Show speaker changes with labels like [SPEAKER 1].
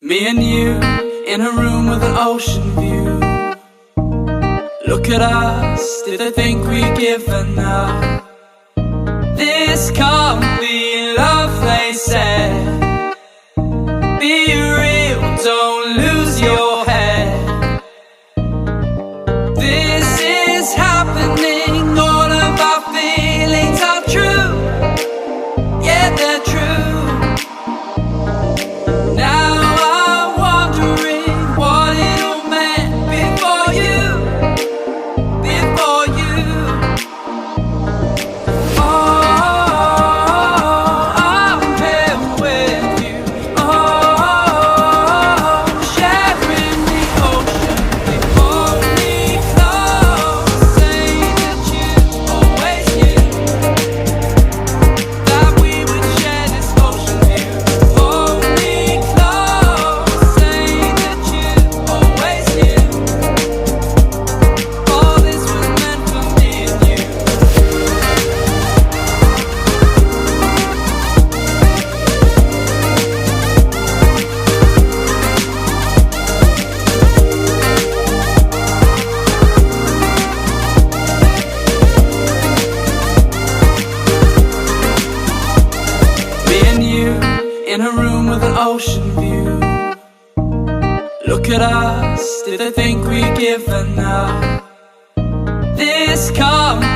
[SPEAKER 1] Me and you in a room with an ocean view. Look at us, did they think we'd given up? This can't be love, they said. Be real, don't lose your head. This is happening, all of our feelings are true. Yeah, they're true. Now I'm wondering what it all meant before you. In a room with an ocean view. Look at us, did they think we'd given up? This can't